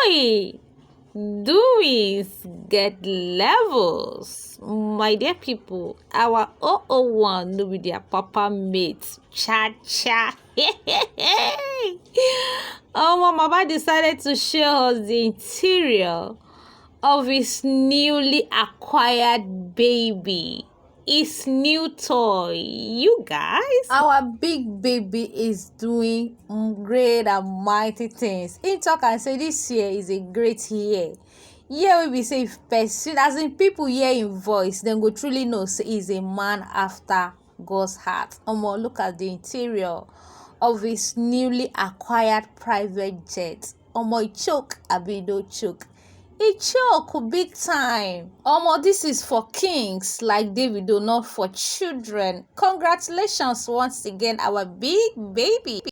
Oi! Doings get levels. My dear people, our 001 no be their papa mate. Cha cha. My mama decided to show us the interior of his newly acquired baby. His new toy. You guys. Our big baby is doing great and mighty things. He talk and say this year is a great year. Year we be say if person, as in people hear him voice, then go truly know say he's a man after God's heart. Look at the interior of his newly acquired private jet. He choke, Davido choke. He choke big time. This is for kings like Davido, not for children. Congratulations once again, our big baby.